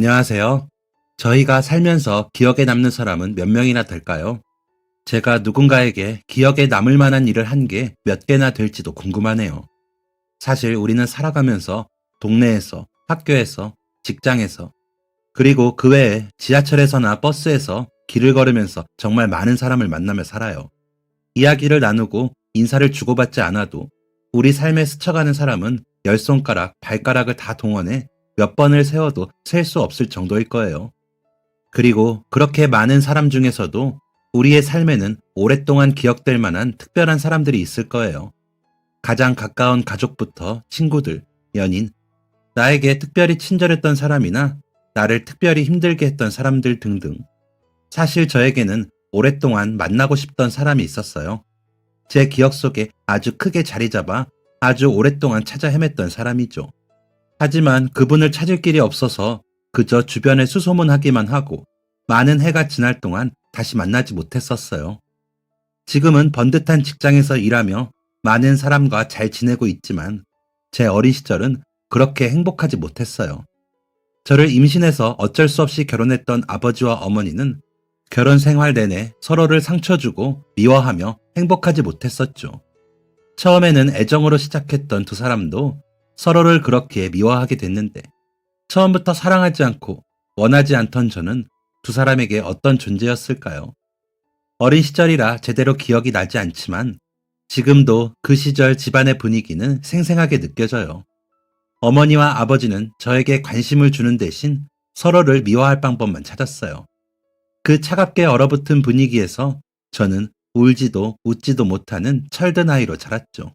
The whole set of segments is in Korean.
안녕하세요. 저희가 살면서 기억에 남는 사람은 몇 명이나 될까요? 제가 누군가에게 기억에 남을 만한 일을 한 게 몇 개나 될지도 궁금하네요. 사실 우리는 살아가면서 동네에서, 학교에서, 직장에서, 그리고 그 외에 지하철에서나 버스에서 길을 걸으면서 정말 많은 사람을 만나며 살아요. 이야기를 나누고 인사를 주고받지 않아도 우리 삶에 스쳐가는 사람은 열 손가락, 발가락을 다 동원해 몇 번을 세워도 셀 수 없을 정도일 거예요. 그리고 그렇게 많은 사람 중에서도 우리의 삶에는 오랫동안 기억될 만한 특별한 사람들이 있을 거예요. 가장 가까운 가족부터 친구들, 연인, 나에게 특별히 친절했던 사람이나 나를 특별히 힘들게 했던 사람들 등등. 사실 저에게는 오랫동안 만나고 싶던 사람이 있었어요. 제 기억 속에 아주 크게 자리 잡아 아주 오랫동안 찾아 헤맸던 사람이죠. 하지만 그분을 찾을 길이 없어서 그저 주변에 수소문하기만 하고 많은 해가 지날 동안 다시 만나지 못했었어요. 지금은 번듯한 직장에서 일하며 많은 사람과 잘 지내고 있지만 제 어린 시절은 그렇게 행복하지 못했어요. 저를 임신해서 어쩔 수 없이 결혼했던 아버지와 어머니는 결혼 생활 내내 서로를 상처 주고 미워하며 행복하지 못했었죠. 처음에는 애정으로 시작했던 두 사람도 서로를 그렇게 미워하게 됐는데 처음부터 사랑하지 않고 원하지 않던 저는 두 사람에게 어떤 존재였을까요? 어린 시절이라 제대로 기억이 나지 않지만 지금도 그 시절 집안의 분위기는 생생하게 느껴져요. 어머니와 아버지는 저에게 관심을 주는 대신 서로를 미워할 방법만 찾았어요. 그 차갑게 얼어붙은 분위기에서 저는 울지도 웃지도 못하는 철든 아이로 자랐죠.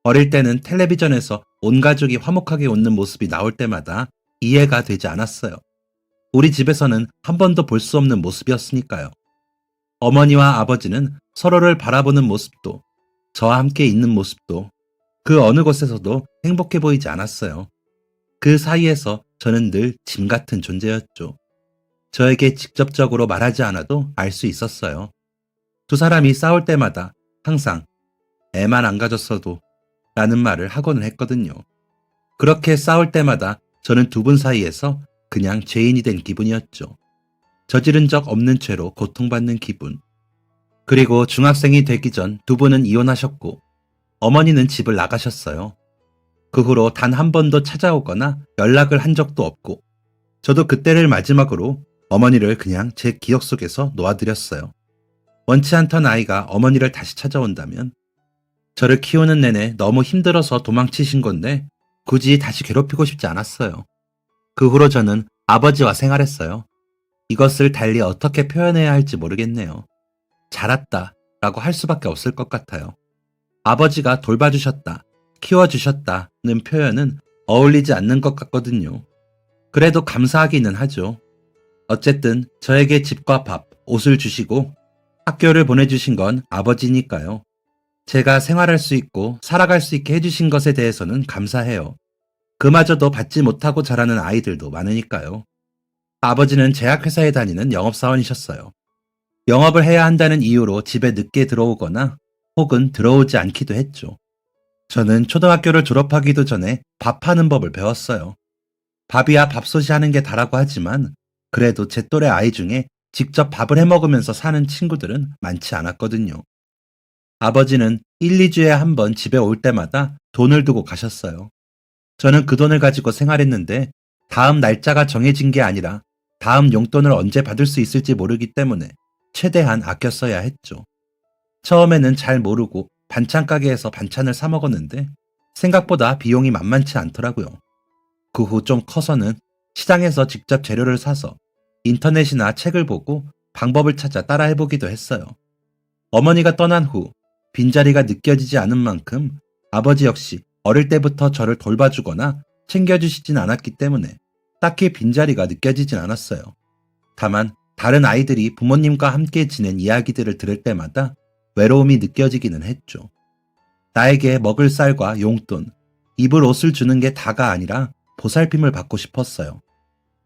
어릴 때는 텔레비전에서 온 가족이 화목하게 웃는 모습이 나올 때마다 이해가 되지 않았어요. 우리 집에서는 한 번도 볼 수 없는 모습이었으니까요. 어머니와 아버지는 서로를 바라보는 모습도, 저와 함께 있는 모습도, 그 어느 곳에서도 행복해 보이지 않았어요. 그 사이에서 저는 늘 짐 같은 존재였죠. 저에게 직접적으로 말하지 않아도 알 수 있었어요. 두 사람이 싸울 때마다 항상 애만 안 가졌어도 라는 말을 하고는 했거든요. 그렇게 싸울 때마다 저는 두 분 사이에서 그냥 죄인이 된 기분이었죠. 저지른 적 없는 죄로 고통받는 기분. 그리고 중학생이 되기 전 두 분은 이혼하셨고 어머니는 집을 나가셨어요. 그 후로 단 한 번도 찾아오거나 연락을 한 적도 없고 저도 그때를 마지막으로 어머니를 그냥 제 기억 속에서 놓아드렸어요. 원치 않던 아이가 어머니를 다시 찾아온다면 저를 키우는 내내 너무 힘들어서 도망치신 건데 굳이 다시 괴롭히고 싶지 않았어요. 그 후로 저는 아버지와 생활했어요. 이것을 달리 어떻게 표현해야 할지 모르겠네요. 자랐다 라고 할 수밖에 없을 것 같아요. 아버지가 돌봐주셨다, 키워주셨다는 표현은 어울리지 않는 것 같거든요. 그래도 감사하기는 하죠. 어쨌든 저에게 집과 밥, 옷을 주시고 학교를 보내주신 건 아버지니까요. 제가 생활할 수 있고 살아갈 수 있게 해주신 것에 대해서는 감사해요. 그마저도 받지 못하고 자라는 아이들도 많으니까요. 아버지는 제약회사에 다니는 영업사원이셨어요. 영업을 해야 한다는 이유로 집에 늦게 들어오거나 혹은 들어오지 않기도 했죠. 저는 초등학교를 졸업하기도 전에 밥하는 법을 배웠어요. 밥이야 밥솥이 하는 게 다라고 하지만 그래도 제 또래 아이 중에 직접 밥을 해 먹으면서 사는 친구들은 많지 않았거든요. 아버지는 1, 2주에 한 번 집에 올 때마다 돈을 두고 가셨어요. 저는 그 돈을 가지고 생활했는데 다음 날짜가 정해진 게 아니라 다음 용돈을 언제 받을 수 있을지 모르기 때문에 최대한 아껴 써야 했죠. 처음에는 잘 모르고 반찬 가게에서 반찬을 사 먹었는데 생각보다 비용이 만만치 않더라고요. 그 후 좀 커서는 시장에서 직접 재료를 사서 인터넷이나 책을 보고 방법을 찾아 따라해보기도 했어요. 어머니가 떠난 후 빈자리가 느껴지지 않은 만큼 아버지 역시 어릴 때부터 저를 돌봐주거나 챙겨주시진 않았기 때문에 딱히 빈자리가 느껴지진 않았어요. 다만 다른 아이들이 부모님과 함께 지낸 이야기들을 들을 때마다 외로움이 느껴지기는 했죠. 나에게 먹을 쌀과 용돈, 입을 옷을 주는 게 다가 아니라 보살핌을 받고 싶었어요.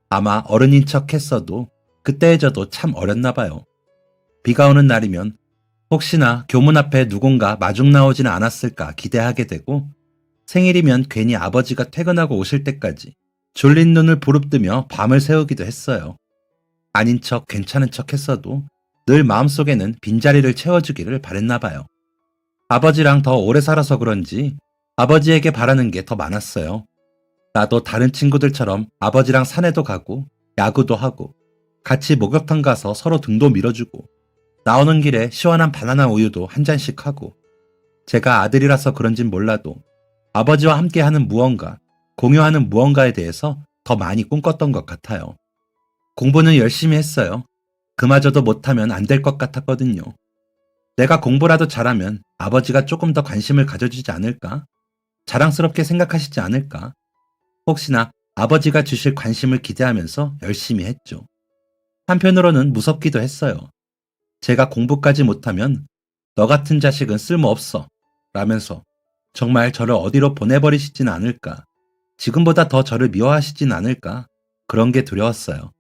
아마 어른인 척 했어도 그때의 저도 참 어렸나 봐요. 비가 오는 날이면 혹시나 교문 앞에 누군가 마중 나오지는 않았을까 기대하게 되고 생일이면 괜히 아버지가 퇴근하고 오실 때까지 졸린 눈을 부릅뜨며 밤을 새우기도 했어요. 아닌 척 괜찮은 척 했어도 늘 마음속에는 빈자리를 채워주기를 바랬나 봐요. 아버지랑 더 오래 살아서 그런지 아버지에게 바라는 게 더 많았어요. 나도 다른 친구들처럼 아버지랑 산에도 가고 야구도 하고 같이 목욕탕 가서 서로 등도 밀어주고 나오는 길에 시원한 바나나 우유도 한 잔씩 하고 제가 아들이라서 그런진 몰라도 아버지와 함께하는 무언가, 공유하는 무언가에 대해서 더 많이 꿈꿨던 것 같아요. 공부는 열심히 했어요. 그마저도 못하면 안 될 것 같았거든요. 내가 공부라도 잘하면 아버지가 조금 더 관심을 가져주지 않을까? 자랑스럽게 생각하시지 않을까? 혹시나 아버지가 주실 관심을 기대하면서 열심히 했죠. 한편으로는 무섭기도 했어요. 제가 공부까지 못하면 너 같은 자식은 쓸모없어 라면서 정말 저를 어디로 보내버리시진 않을까? 지금보다 더 저를 미워하시진 않을까? 그런 게 두려웠어요.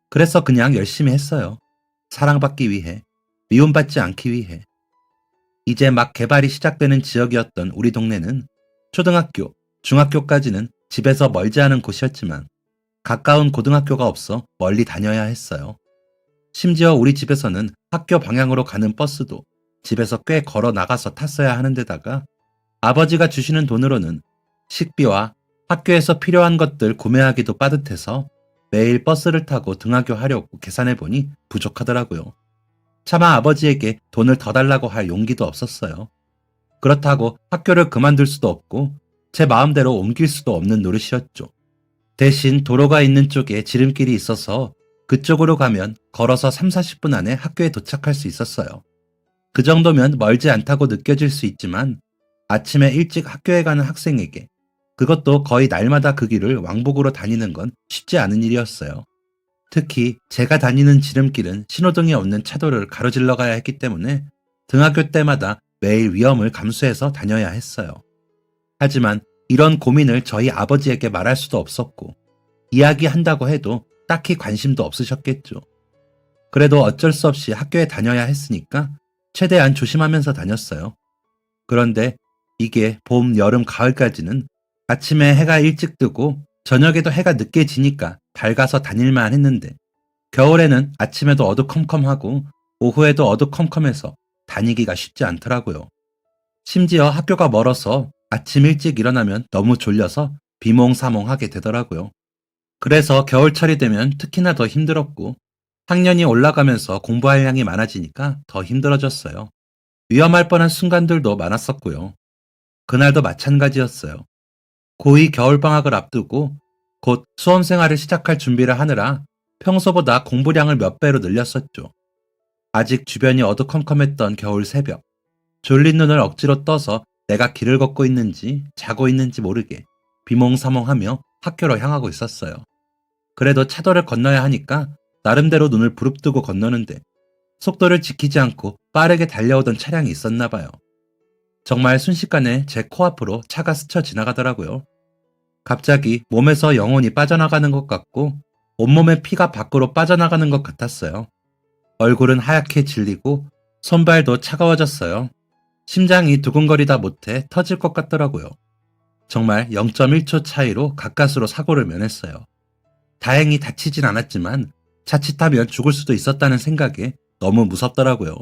그래서 그냥 열심히 했어요. 사랑받기 위해, 미움받지 않기 위해. 이제 막 개발이 시작되는 지역이었던 우리 동네는 초등학교, 중학교까지는 집에서 멀지 않은 곳이었지만 가까운 고등학교가 없어 멀리 다녀야 했어요. 심지어 우리 집에서는 학교 방향으로 가는 버스도 집에서 꽤 걸어 나가서 탔어야 하는 데다가 아버지가 주시는 돈으로는 식비와 학교에서 필요한 것들 구매하기도 빠듯해서 매일 버스를 타고 등하교 하려고 계산해보니 부족하더라고요. 차마 아버지에게 돈을 더 달라고 할 용기도 없었어요. 그렇다고 학교를 그만둘 수도 없고 제 마음대로 옮길 수도 없는 노릇이었죠. 대신 도로가 있는 쪽에 지름길이 있어서 그쪽으로 가면 걸어서 3, 40분 안에 학교에 도착할 수 있었어요. 그 정도면 멀지 않다고 느껴질 수 있지만 아침에 일찍 학교에 가는 학생에게 그것도 거의 날마다 그 길을 왕복으로 다니는 건 쉽지 않은 일이었어요. 특히 제가 다니는 지름길은 신호등이 없는 차도를 가로질러 가야 했기 때문에 등하교 때마다 매일 위험을 감수해서 다녀야 했어요. 하지만 이런 고민을 저희 아버지에게 말할 수도 없었고 이야기한다고 해도 딱히 관심도 없으셨겠죠. 그래도 어쩔 수 없이 학교에 다녀야 했으니까 최대한 조심하면서 다녔어요. 그런데 이게 봄, 여름, 가을까지는 아침에 해가 일찍 뜨고 저녁에도 해가 늦게 지니까 밝아서 다닐만 했는데 겨울에는 아침에도 어두컴컴하고 오후에도 어두컴컴해서 다니기가 쉽지 않더라고요. 심지어 학교가 멀어서 아침 일찍 일어나면 너무 졸려서 비몽사몽하게 되더라고요. 그래서 겨울철이 되면 특히나 더 힘들었고 학년이 올라가면서 공부할 양이 많아지니까 더 힘들어졌어요. 위험할 뻔한 순간들도 많았었고요. 그날도 마찬가지였어요. 고2 겨울방학을 앞두고 곧 수험생활을 시작할 준비를 하느라 평소보다 공부량을 몇 배로 늘렸었죠. 아직 주변이 어두컴컴했던 겨울 새벽, 졸린 눈을 억지로 떠서 내가 길을 걷고 있는지 자고 있는지 모르게 비몽사몽하며 학교로 향하고 있었어요. 그래도 차도를 건너야 하니까 나름대로 눈을 부릅뜨고 건너는데 속도를 지키지 않고 빠르게 달려오던 차량이 있었나 봐요. 정말 순식간에 제 코앞으로 차가 스쳐 지나가더라고요. 갑자기 몸에서 영혼이 빠져나가는 것 같고 온몸의 피가 밖으로 빠져나가는 것 같았어요. 얼굴은 하얗게 질리고 손발도 차가워졌어요. 심장이 두근거리다 못해 터질 것 같더라고요. 정말 0.1초 차이로 가까스로 사고를 면했어요. 다행히 다치진 않았지만 자칫하면 죽을 수도 있었다는 생각에 너무 무섭더라고요.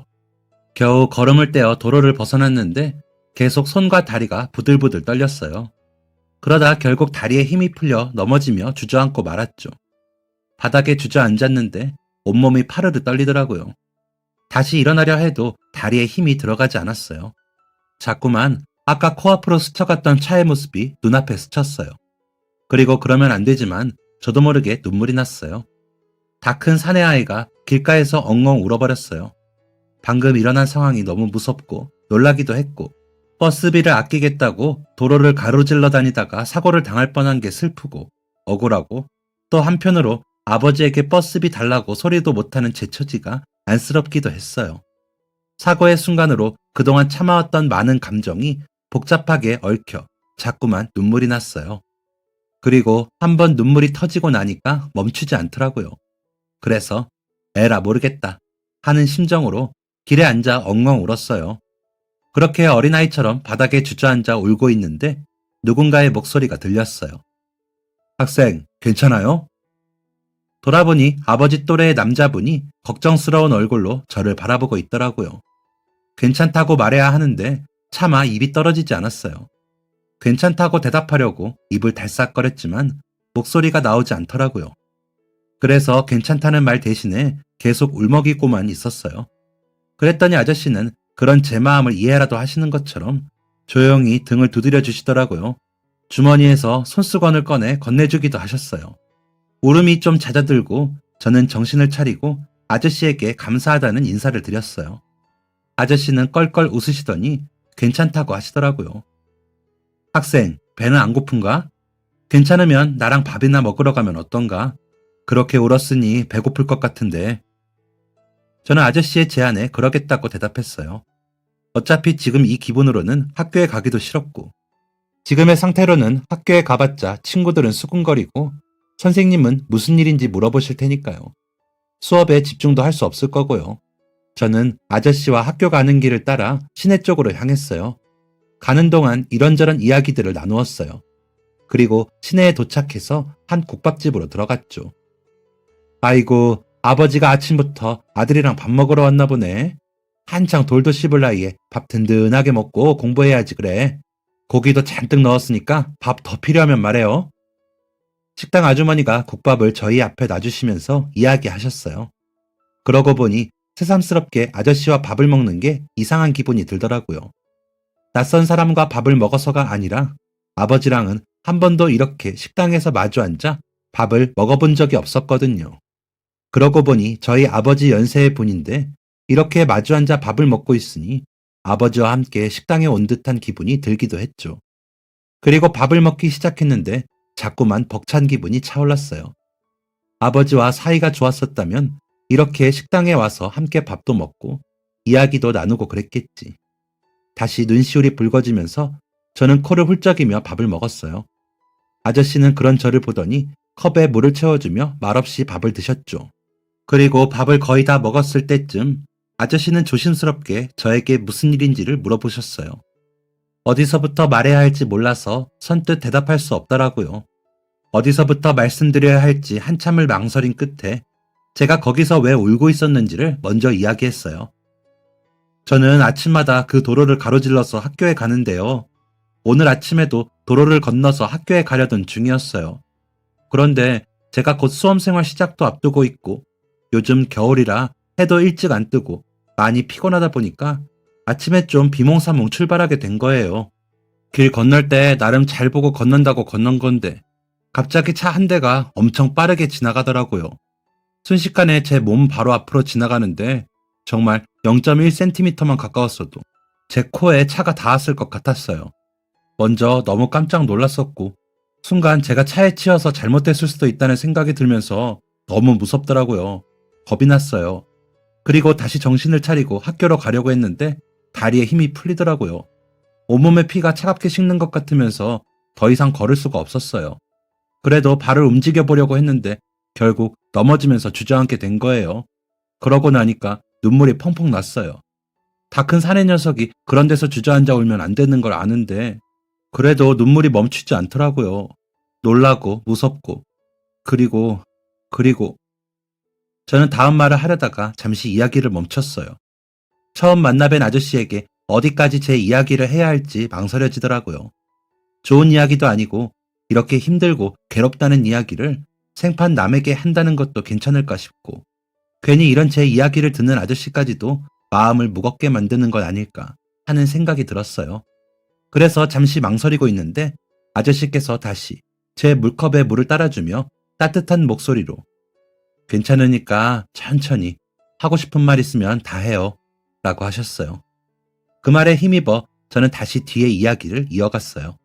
겨우 걸음을 떼어 도로를 벗어났는데 계속 손과 다리가 부들부들 떨렸어요. 그러다 결국 다리에 힘이 풀려 넘어지며 주저앉고 말았죠. 바닥에 주저앉았는데 온몸이 파르르 떨리더라고요. 다시 일어나려 해도 다리에 힘이 들어가지 않았어요. 자꾸만 아까 코앞으로 스쳐갔던 차의 모습이 눈앞에 스쳤어요. 그리고 그러면 안 되지만 저도 모르게 눈물이 났어요. 다 큰 사내아이가 길가에서 엉엉 울어버렸어요. 방금 일어난 상황이 너무 무섭고 놀라기도 했고 버스비를 아끼겠다고 도로를 가로질러 다니다가 사고를 당할 뻔한 게 슬프고 억울하고 또 한편으로 아버지에게 버스비 달라고 소리도 못하는 제 처지가 안쓰럽기도 했어요. 사고의 순간으로 그동안 참아왔던 많은 감정이 복잡하게 얽혀 자꾸만 눈물이 났어요. 그리고 한번 눈물이 터지고 나니까 멈추지 않더라고요. 그래서 에라 모르겠다 하는 심정으로 길에 앉아 엉엉 울었어요. 그렇게 어린아이처럼 바닥에 주저앉아 울고 있는데 누군가의 목소리가 들렸어요. 학생, 괜찮아요? 돌아보니 아버지 또래의 남자분이 걱정스러운 얼굴로 저를 바라보고 있더라고요. 괜찮다고 말해야 하는데 차마 입이 떨어지지 않았어요. 괜찮다고 대답하려고 입을 달싹거렸지만 목소리가 나오지 않더라고요. 그래서 괜찮다는 말 대신에 계속 울먹이고만 있었어요. 그랬더니 아저씨는 그런 제 마음을 이해라도 하시는 것처럼 조용히 등을 두드려 주시더라고요. 주머니에서 손수건을 꺼내 건네주기도 하셨어요. 울음이 좀 잦아들고 저는 정신을 차리고 아저씨에게 감사하다는 인사를 드렸어요. 아저씨는 껄껄 웃으시더니 괜찮다고 하시더라고요. 학생, 배는 안 고픈가? 괜찮으면 나랑 밥이나 먹으러 가면 어떤가? 그렇게 울었으니 배고플 것 같은데. 저는 아저씨의 제안에 그러겠다고 대답했어요. 어차피 지금 이 기분으로는 학교에 가기도 싫었고, 지금의 상태로는 학교에 가봤자 친구들은 수군거리고, 선생님은 무슨 일인지 물어보실 테니까요. 수업에 집중도 할 수 없을 거고요. 저는 아저씨와 학교 가는 길을 따라 시내 쪽으로 향했어요. 가는 동안 이런저런 이야기들을 나누었어요. 그리고 시내에 도착해서 한 국밥집으로 들어갔죠. 아이고, 아버지가 아침부터 아들이랑 밥 먹으러 왔나 보네. 한창 돌도 씹을 나이에 밥 든든하게 먹고 공부해야지 그래. 고기도 잔뜩 넣었으니까 밥 더 필요하면 말해요. 식당 아주머니가 국밥을 저희 앞에 놔주시면서 이야기하셨어요. 그러고 보니 새삼스럽게 아저씨와 밥을 먹는 게 이상한 기분이 들더라고요. 낯선 사람과 밥을 먹어서가 아니라 아버지랑은 한 번도 이렇게 식당에서 마주 앉아 밥을 먹어본 적이 없었거든요. 그러고 보니 저희 아버지 연세의 분인데 이렇게 마주 앉아 밥을 먹고 있으니 아버지와 함께 식당에 온 듯한 기분이 들기도 했죠. 그리고 밥을 먹기 시작했는데 자꾸만 벅찬 기분이 차올랐어요. 아버지와 사이가 좋았었다면 이렇게 식당에 와서 함께 밥도 먹고 이야기도 나누고 그랬겠지. 다시 눈시울이 붉어지면서 저는 코를 훌쩍이며 밥을 먹었어요. 아저씨는 그런 저를 보더니 컵에 물을 채워주며 말없이 밥을 드셨죠. 그리고 밥을 거의 다 먹었을 때쯤 아저씨는 조심스럽게 저에게 무슨 일인지를 물어보셨어요. 어디서부터 말해야 할지 몰라서 선뜻 대답할 수 없더라고요. 어디서부터 말씀드려야 할지 한참을 망설인 끝에 제가 거기서 왜 울고 있었는지를 먼저 이야기했어요. 저는 아침마다 그 도로를 가로질러서 학교에 가는데요. 오늘 아침에도 도로를 건너서 학교에 가려던 중이었어요. 그런데 제가 곧 수험생활 시작도 앞두고 있고 요즘 겨울이라 해도 일찍 안 뜨고 많이 피곤하다 보니까 아침에 좀 비몽사몽 출발하게 된 거예요. 길 건널 때 나름 잘 보고 건넌다고 건넌 건데 갑자기 차 한 대가 엄청 빠르게 지나가더라고요. 순식간에 제 몸 바로 앞으로 지나가는데 정말 0.1cm만 가까웠어도 제 코에 차가 닿았을 것 같았어요. 먼저 너무 깜짝 놀랐었고 순간 제가 차에 치여서 잘못됐을 수도 있다는 생각이 들면서 너무 무섭더라고요. 겁이 났어요. 그리고 다시 정신을 차리고 학교로 가려고 했는데 다리에 힘이 풀리더라고요. 온몸에 피가 차갑게 식는 것 같으면서 더 이상 걸을 수가 없었어요. 그래도 발을 움직여 보려고 했는데 결국 넘어지면서 주저앉게 된 거예요. 그러고 나니까 눈물이 펑펑 났어요. 다 큰 사내 녀석이 그런 데서 주저앉아 울면 안 되는 걸 아는데 그래도 눈물이 멈추지 않더라고요. 놀라고 무섭고 그리고 저는 다음 말을 하려다가 잠시 이야기를 멈췄어요. 처음 만나뵌 아저씨에게 어디까지 제 이야기를 해야 할지 망설여지더라고요. 좋은 이야기도 아니고 이렇게 힘들고 괴롭다는 이야기를 생판 남에게 한다는 것도 괜찮을까 싶고 괜히 이런 제 이야기를 듣는 아저씨까지도 마음을 무겁게 만드는 건 아닐까 하는 생각이 들었어요. 그래서 잠시 망설이고 있는데 아저씨께서 다시 제 물컵에 물을 따라주며 따뜻한 목소리로 괜찮으니까 천천히 하고 싶은 말 있으면 다 해요 라고 하셨어요. 그 말에 힘입어 저는 다시 뒤에 이야기를 이어갔어요.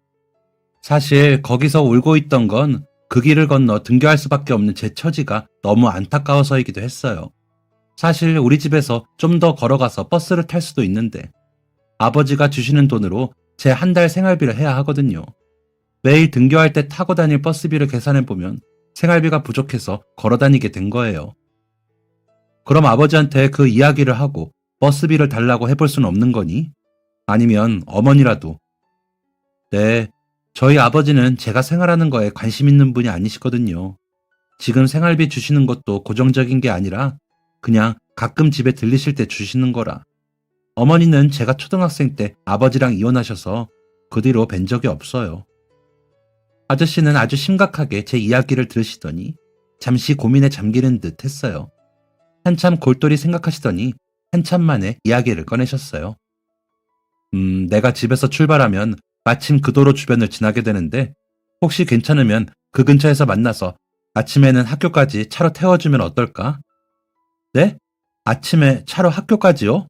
사실 거기서 울고 있던 건 그 길을 건너 등교할 수밖에 없는 제 처지가 너무 안타까워서이기도 했어요. 사실 우리 집에서 좀 더 걸어가서 버스를 탈 수도 있는데 아버지가 주시는 돈으로 제 한 달 생활비를 해야 하거든요. 매일 등교할 때 타고 다닐 버스비를 계산해보면 생활비가 부족해서 걸어 다니게 된 거예요. 그럼 아버지한테 그 이야기를 하고 버스비를 달라고 해볼 수는 없는 거니? 아니면 어머니라도 네, 저희 아버지는 제가 생활하는 거에 관심 있는 분이 아니시거든요. 지금 생활비 주시는 것도 고정적인 게 아니라 그냥 가끔 집에 들리실 때 주시는 거라. 어머니는 제가 초등학생 때 아버지랑 이혼하셔서 그 뒤로 뵌 적이 없어요. 아저씨는 아주 심각하게 제 이야기를 들으시더니 잠시 고민에 잠기는 듯 했어요. 한참 골똘히 생각하시더니 한참 만에 이야기를 꺼내셨어요. 내가 집에서 출발하면 마침 그 도로 주변을 지나게 되는데 혹시 괜찮으면 그 근처에서 만나서 아침에는 학교까지 차로 태워주면 어떨까? 네? 아침에 차로 학교까지요?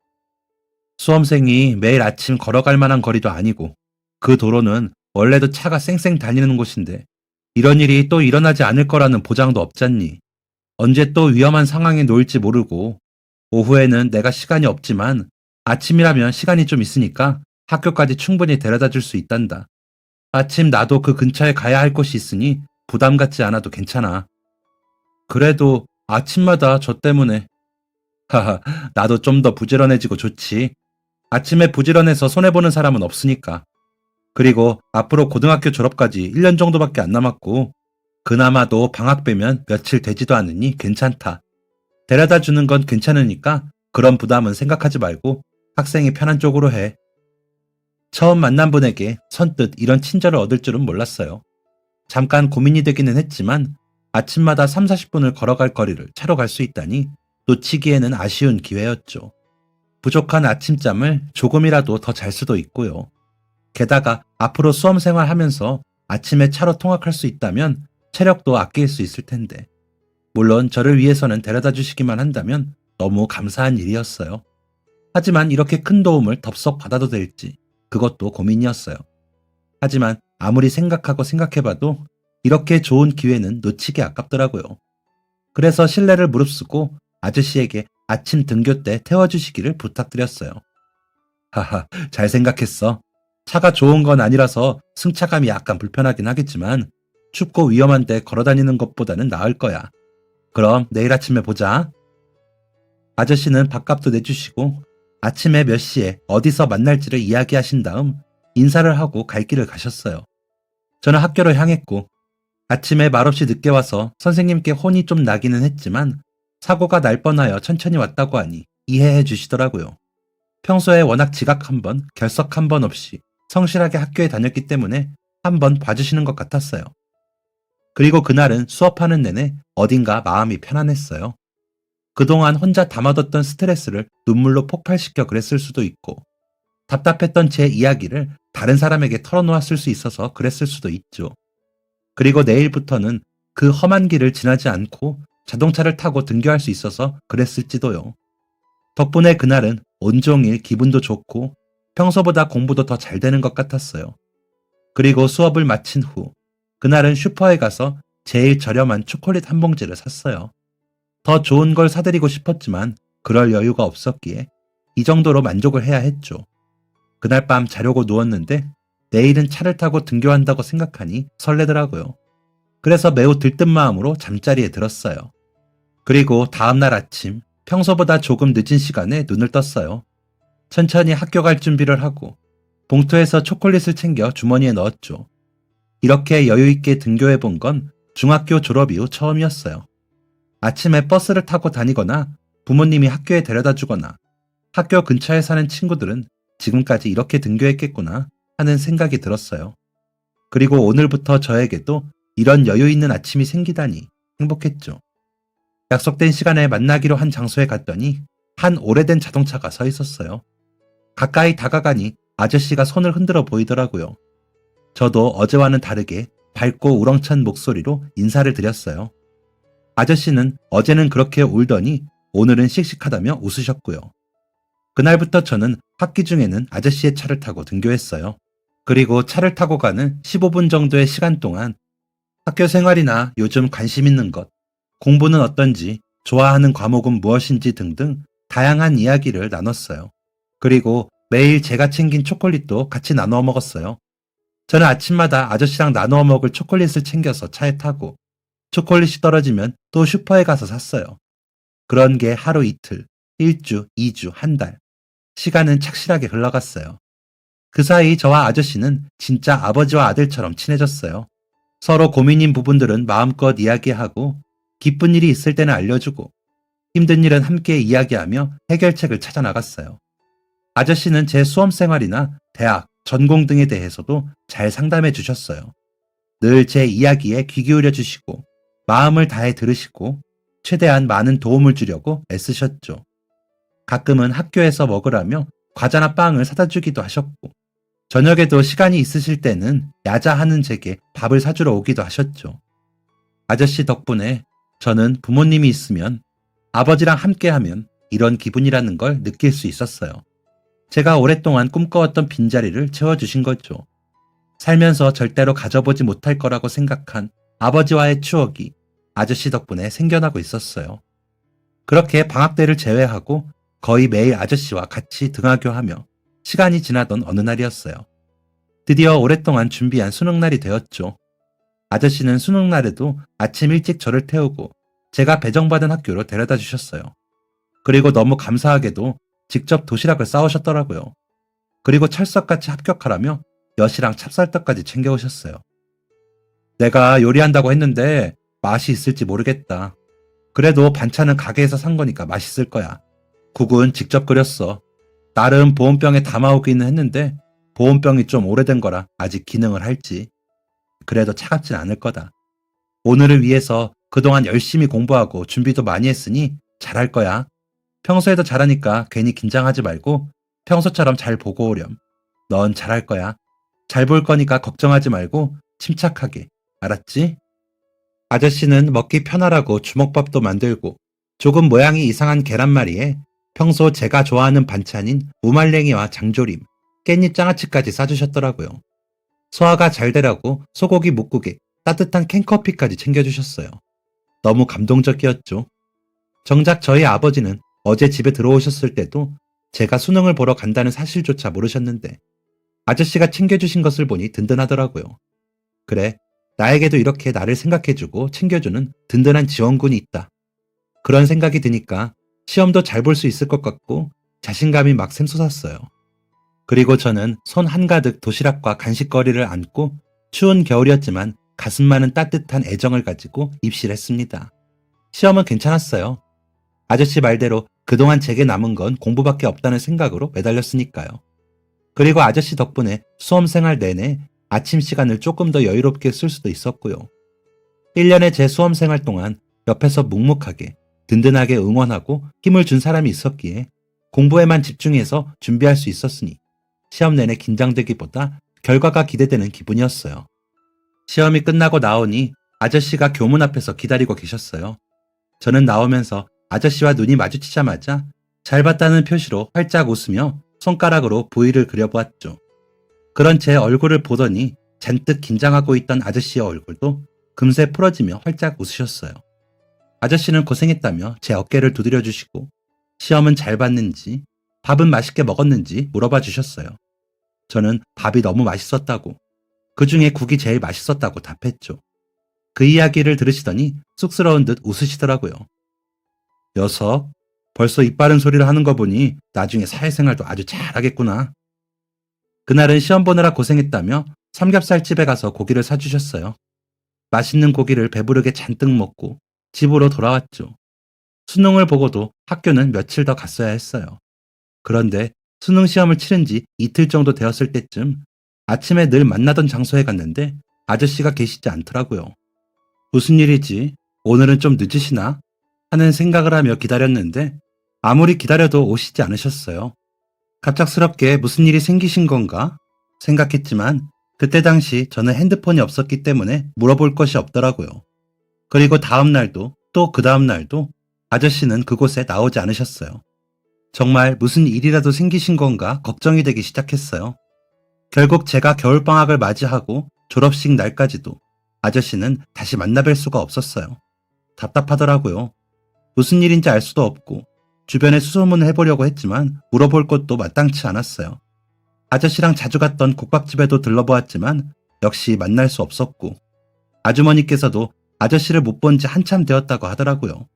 수험생이 매일 아침 걸어갈 만한 거리도 아니고 그 도로는 원래도 차가 쌩쌩 다니는 곳인데 이런 일이 또 일어나지 않을 거라는 보장도 없잖니. 언제 또 위험한 상황에 놓일지 모르고 오후에는 내가 시간이 없지만 아침이라면 시간이 좀 있으니까 학교까지 충분히 데려다 줄 수 있단다. 마침 나도 그 근처에 가야 할 곳이 있으니 부담 갖지 않아도 괜찮아. 그래도 아침마다 저 때문에 하하 나도 좀 더 부지런해지고 좋지. 아침에 부지런해서 손해보는 사람은 없으니까. 그리고 앞으로 고등학교 졸업까지 1년 정도밖에 안 남았고 그나마도 방학 빼면 며칠 되지도 않으니 괜찮다. 데려다 주는 건 괜찮으니까 그런 부담은 생각하지 말고 학생이 편한 쪽으로 해. 처음 만난 분에게 선뜻 이런 친절을 얻을 줄은 몰랐어요. 잠깐 고민이 되기는 했지만 아침마다 3, 40분을 걸어갈 거리를 차로 갈 수 있다니 놓치기에는 아쉬운 기회였죠. 부족한 아침잠을 조금이라도 더 잘 수도 있고요. 게다가 앞으로 수험 생활하면서 아침에 차로 통학할 수 있다면 체력도 아낄 수 있을 텐데. 물론 저를 위해서는 데려다 주시기만 한다면 너무 감사한 일이었어요. 하지만 이렇게 큰 도움을 덥석 받아도 될지 그것도 고민이었어요. 하지만 아무리 생각하고 생각해봐도 이렇게 좋은 기회는 놓치기 아깝더라고요. 그래서 신뢰를 무릅쓰고 아저씨에게 아침 등교 때 태워주시기를 부탁드렸어요. 하하, 잘 생각했어. 차가 좋은 건 아니라서 승차감이 약간 불편하긴 하겠지만 춥고 위험한데 걸어 다니는 것보다는 나을 거야. 그럼 내일 아침에 보자. 아저씨는 밥값도 내주시고 아침에 몇 시에 어디서 만날지를 이야기하신 다음 인사를 하고 갈 길을 가셨어요. 저는 학교로 향했고 아침에 말없이 늦게 와서 선생님께 혼이 좀 나기는 했지만 사고가 날 뻔하여 천천히 왔다고 하니 이해해 주시더라고요. 평소에 워낙 지각 한 번, 결석 한 번 없이 성실하게 학교에 다녔기 때문에 한 번 봐주시는 것 같았어요. 그리고 그날은 수업하는 내내 어딘가 마음이 편안했어요. 그동안 혼자 담아뒀던 스트레스를 눈물로 폭발시켜 그랬을 수도 있고, 답답했던 제 이야기를 다른 사람에게 털어놓았을 수 있어서 그랬을 수도 있죠. 그리고 내일부터는 그 험한 길을 지나지 않고 자동차를 타고 등교할 수 있어서 그랬을지도요. 덕분에 그날은 온종일 기분도 좋고 평소보다 공부도 더 잘 되는 것 같았어요. 그리고 수업을 마친 후 그날은 슈퍼에 가서 제일 저렴한 초콜릿 한 봉지를 샀어요. 더 좋은 걸 사드리고 싶었지만 그럴 여유가 없었기에 이 정도로 만족을 해야 했죠. 그날 밤 자려고 누웠는데 내일은 차를 타고 등교한다고 생각하니 설레더라고요. 그래서 매우 들뜬 마음으로 잠자리에 들었어요. 그리고 다음날 아침 평소보다 조금 늦은 시간에 눈을 떴어요. 천천히 학교 갈 준비를 하고 봉투에서 초콜릿을 챙겨 주머니에 넣었죠. 이렇게 여유있게 등교해 본 건 중학교 졸업 이후 처음이었어요. 아침에 버스를 타고 다니거나 부모님이 학교에 데려다 주거나 학교 근처에 사는 친구들은 지금까지 이렇게 등교했겠구나 하는 생각이 들었어요. 그리고 오늘부터 저에게도 이런 여유 있는 아침이 생기다니 행복했죠. 약속된 시간에 만나기로 한 장소에 갔더니 한 오래된 자동차가 서 있었어요. 가까이 다가가니 아저씨가 손을 흔들어 보이더라고요. 저도 어제와는 다르게 밝고 우렁찬 목소리로 인사를 드렸어요. 아저씨는 어제는 그렇게 울더니 오늘은 씩씩하다며 웃으셨고요. 그날부터 저는 학기 중에는 아저씨의 차를 타고 등교했어요. 그리고 차를 타고 가는 15분 정도의 시간 동안 학교 생활이나 요즘 관심 있는 것, 공부는 어떤지, 좋아하는 과목은 무엇인지 등등 다양한 이야기를 나눴어요. 그리고 매일 제가 챙긴 초콜릿도 같이 나누어 먹었어요. 저는 아침마다 아저씨랑 나누어 먹을 초콜릿을 챙겨서 차에 타고 초콜릿이 떨어지면 또 슈퍼에 가서 샀어요. 그런 게 하루 이틀, 1주, 2주, 한 달. 시간은 착실하게 흘러갔어요. 그 사이 저와 아저씨는 진짜 아버지와 아들처럼 친해졌어요. 서로 고민인 부분들은 마음껏 이야기하고 기쁜 일이 있을 때는 알려주고 힘든 일은 함께 이야기하며 해결책을 찾아 나갔어요. 아저씨는 제 수험 생활이나 대학, 전공 등에 대해서도 잘 상담해 주셨어요. 늘 제 이야기에 귀 기울여 주시고 마음을 다해 들으시고 최대한 많은 도움을 주려고 애쓰셨죠. 가끔은 학교에서 먹으라며 과자나 빵을 사다 주기도 하셨고 저녁에도 시간이 있으실 때는 야자하는 제게 밥을 사주러 오기도 하셨죠. 아저씨 덕분에 저는 부모님이 있으면 아버지랑 함께하면 이런 기분이라는 걸 느낄 수 있었어요. 제가 오랫동안 꿈꿔왔던 빈자리를 채워주신 거죠. 살면서 절대로 가져보지 못할 거라고 생각한 아버지와의 추억이 아저씨 덕분에 생겨나고 있었어요. 그렇게 방학 때를 제외하고 거의 매일 아저씨와 같이 등하교하며 시간이 지나던 어느 날이었어요. 드디어 오랫동안 준비한 수능날이 되었죠. 아저씨는 수능날에도 아침 일찍 저를 태우고 제가 배정받은 학교로 데려다 주셨어요. 그리고 너무 감사하게도 직접 도시락을 싸오셨더라고요. 그리고 철석같이 합격하라며 엿이랑 찹쌀떡까지 챙겨오셨어요. 내가 요리한다고 했는데 맛이 있을지 모르겠다. 그래도 반찬은 가게에서 산 거니까 맛있을 거야. 국은 직접 끓였어. 나름 보온병에 담아오기는 했는데 보온병이 좀 오래된 거라 아직 기능을 할지. 그래도 차갑진 않을 거다. 오늘을 위해서 그동안 열심히 공부하고 준비도 많이 했으니 잘할 거야. 평소에도 잘하니까 괜히 긴장하지 말고 평소처럼 잘 보고 오렴. 넌 잘할 거야. 잘 볼 거니까 걱정하지 말고 침착하게. 알았지? 아저씨는 먹기 편하라고 주먹밥도 만들고 조금 모양이 이상한 계란말이에 평소 제가 좋아하는 반찬인 무말랭이와 장조림, 깻잎 장아찌까지 싸주셨더라고요. 소화가 잘 되라고 소고기 묵국에 따뜻한 캔커피까지 챙겨주셨어요. 너무 감동적이었죠. 정작 저희 아버지는 어제 집에 들어오셨을 때도 제가 수능을 보러 간다는 사실조차 모르셨는데 아저씨가 챙겨주신 것을 보니 든든하더라고요. 그래, 나에게도 이렇게 나를 생각해주고 챙겨주는 든든한 지원군이 있다. 그런 생각이 드니까 시험도 잘 볼 수 있을 것 같고 자신감이 막 샘솟았어요. 그리고 저는 손 한가득 도시락과 간식거리를 안고 추운 겨울이었지만 가슴 많은 따뜻한 애정을 가지고 입시를 했습니다. 시험은 괜찮았어요. 아저씨 말대로 그동안 제게 남은 건 공부밖에 없다는 생각으로 매달렸으니까요. 그리고 아저씨 덕분에 수험생활 내내 아침 시간을 조금 더 여유롭게 쓸 수도 있었고요. 1년의 제 수험생활 동안 옆에서 묵묵하게 든든하게 응원하고 힘을 준 사람이 있었기에 공부에만 집중해서 준비할 수 있었으니 시험 내내 긴장되기보다 결과가 기대되는 기분이었어요. 시험이 끝나고 나오니 아저씨가 교문 앞에서 기다리고 계셨어요. 저는 나오면서 아저씨와 눈이 마주치자마자 잘 봤다는 표시로 활짝 웃으며 손가락으로 V를 그려보았죠. 그런 제 얼굴을 보더니 잔뜩 긴장하고 있던 아저씨의 얼굴도 금세 풀어지며 활짝 웃으셨어요. 아저씨는 고생했다며 제 어깨를 두드려 주시고 시험은 잘 봤는지 밥은 맛있게 먹었는지 물어봐 주셨어요. 저는 밥이 너무 맛있었다고 그 중에 국이 제일 맛있었다고 답했죠. 그 이야기를 들으시더니 쑥스러운 듯 웃으시더라고요. 녀석, 벌써 입 바른 소리를 하는 거 보니 나중에 사회생활도 아주 잘하겠구나. 그날은 시험 보느라 고생했다며 삼겹살집에 가서 고기를 사주셨어요. 맛있는 고기를 배부르게 잔뜩 먹고 집으로 돌아왔죠. 수능을 보고도 학교는 며칠 더 갔어야 했어요. 그런데 수능 시험을 치른 지 이틀 정도 되었을 때쯤 아침에 늘 만나던 장소에 갔는데 아저씨가 계시지 않더라고요. 무슨 일이지? 오늘은 좀 늦으시나? 하는 생각을 하며 기다렸는데 아무리 기다려도 오시지 않으셨어요. 갑작스럽게 무슨 일이 생기신 건가 생각했지만 그때 당시 저는 핸드폰이 없었기 때문에 물어볼 것이 없더라고요. 그리고 다음 날도 또 그 다음 날도 아저씨는 그곳에 나오지 않으셨어요. 정말 무슨 일이라도 생기신 건가 걱정이 되기 시작했어요. 결국 제가 겨울방학을 맞이하고 졸업식 날까지도 아저씨는 다시 만나뵐 수가 없었어요. 답답하더라고요. 무슨 일인지 알 수도 없고 주변에 수소문을 해보려고 했지만 물어볼 것도 마땅치 않았어요. 아저씨랑 자주 갔던 국밥집에도 들러보았지만 역시 만날 수 없었고 아주머니께서도 아저씨를 못 본 지 한참 되었다고 하더라고요.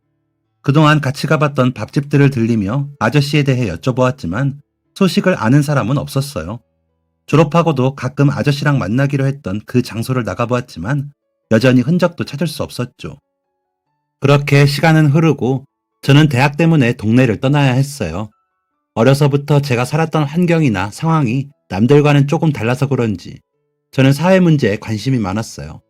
그동안 같이 가봤던 밥집들을 들리며 아저씨에 대해 여쭤보았지만 소식을 아는 사람은 없었어요. 졸업하고도 가끔 아저씨랑 만나기로 했던 그 장소를 나가보았지만 여전히 흔적도 찾을 수 없었죠. 그렇게 시간은 흐르고 저는 대학 때문에 동네를 떠나야 했어요. 어려서부터 제가 살았던 환경이나 상황이 남들과는 조금 달라서 그런지 저는 사회 문제에 관심이 많았어요.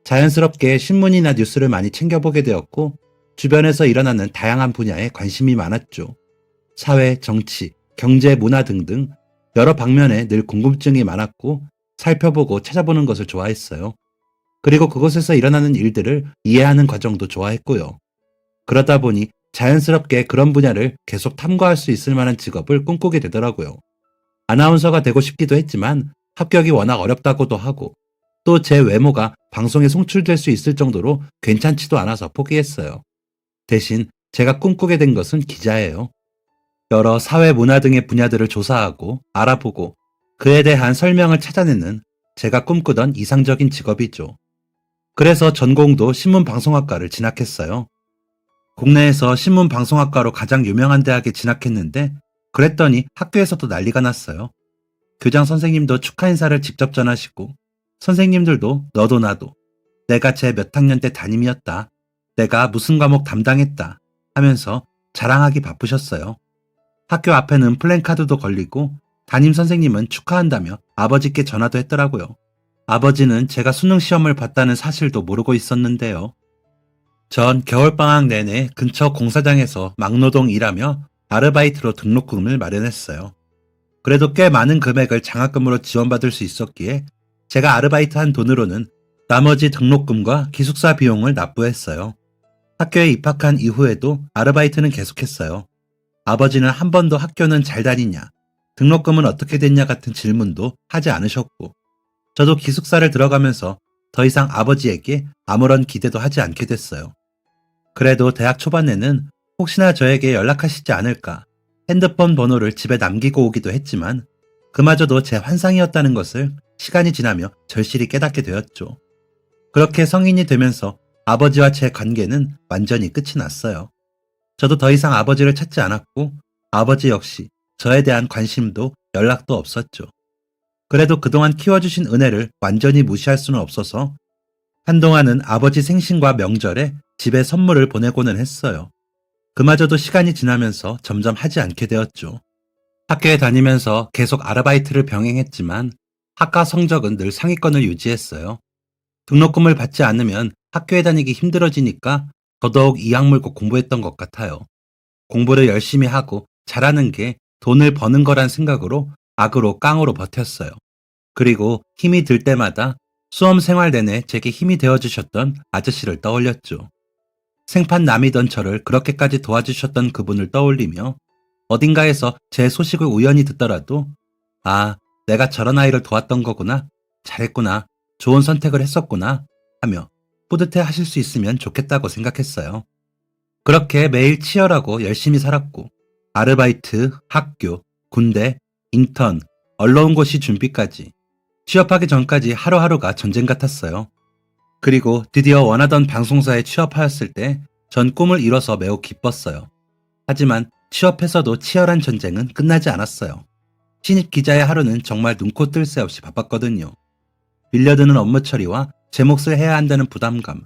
자연스럽게 신문이나 뉴스를 많이 챙겨보게 되었고 주변에서 일어나는 다양한 분야에 관심이 많았죠. 사회, 정치, 경제, 문화 등등 여러 방면에 늘 궁금증이 많았고 살펴보고 찾아보는 것을 좋아했어요. 그리고 그곳에서 일어나는 일들을 이해하는 과정도 좋아했고요. 그러다 보니 자연스럽게 그런 분야를 계속 탐구할 수 있을 만한 직업을 꿈꾸게 되더라고요. 아나운서가 되고 싶기도 했지만 합격이 워낙 어렵다고도 하고 또 제 외모가 방송에 송출될 수 있을 정도로 괜찮지도 않아서 포기했어요. 대신 제가 꿈꾸게 된 것은 기자예요. 여러 사회 문화 등의 분야들을 조사하고 알아보고 그에 대한 설명을 찾아내는 제가 꿈꾸던 이상적인 직업이죠. 그래서 전공도 신문방송학과를 진학했어요. 국내에서 신문방송학과로 가장 유명한 대학에 진학했는데 그랬더니 학교에서도 난리가 났어요. 교장 선생님도 축하 인사를 직접 전하시고 선생님들도 너도 나도 내가 제 몇 학년 때 담임이었다. 내가 무슨 과목 담당했다 하면서 자랑하기 바쁘셨어요. 학교 앞에는 플랜카드도 걸리고 담임 선생님은 축하한다며 아버지께 전화도 했더라고요. 아버지는 제가 수능 시험을 봤다는 사실도 모르고 있었는데요. 전 겨울방학 내내 근처 공사장에서 막노동 일하며 아르바이트로 등록금을 마련했어요. 그래도 꽤 많은 금액을 장학금으로 지원받을 수 있었기에 제가 아르바이트한 돈으로는 나머지 등록금과 기숙사 비용을 납부했어요. 학교에 입학한 이후에도 아르바이트는 계속했어요. 아버지는 한 번도 학교는 잘 다니냐, 등록금은 어떻게 됐냐 같은 질문도 하지 않으셨고 저도 기숙사를 들어가면서 더 이상 아버지에게 아무런 기대도 하지 않게 됐어요. 그래도 대학 초반에는 혹시나 저에게 연락하시지 않을까 핸드폰 번호를 집에 남기고 오기도 했지만 그마저도 제 환상이었다는 것을 시간이 지나며 절실히 깨닫게 되었죠. 그렇게 성인이 되면서 아버지와 제 관계는 완전히 끝이 났어요. 저도 더 이상 아버지를 찾지 않았고 아버지 역시 저에 대한 관심도 연락도 없었죠. 그래도 그동안 키워주신 은혜를 완전히 무시할 수는 없어서 한동안은 아버지 생신과 명절에 집에 선물을 보내고는 했어요. 그마저도 시간이 지나면서 점점 하지 않게 되었죠. 학교에 다니면서 계속 아르바이트를 병행했지만 학과 성적은 늘 상위권을 유지했어요. 등록금을 받지 않으면 학교에 다니기 힘들어지니까 더더욱 이 악물고 공부했던 것 같아요. 공부를 열심히 하고 잘하는 게 돈을 버는 거란 생각으로 악으로 깡으로 버텼어요. 그리고 힘이 들 때마다 수험 생활 내내 제게 힘이 되어주셨던 아저씨를 떠올렸죠. 생판남이던 저를 그렇게까지 도와주셨던 그분을 떠올리며 어딘가에서 제 소식을 우연히 듣더라도 아, 내가 저런 아이를 도왔던 거구나, 잘했구나, 좋은 선택을 했었구나 하며 뿌듯해 하실 수 있으면 좋겠다고 생각했어요. 그렇게 매일 치열하고 열심히 살았고 아르바이트, 학교, 군대, 인턴, 언론고시 준비까지 취업하기 전까지 하루하루가 전쟁 같았어요. 그리고 드디어 원하던 방송사에 취업하였을 때 전 꿈을 이뤄서 매우 기뻤어요. 하지만 취업해서도 치열한 전쟁은 끝나지 않았어요. 신입 기자의 하루는 정말 눈코 뜰 새 없이 바빴거든요. 밀려드는 업무 처리와 제 몫을 해야 한다는 부담감,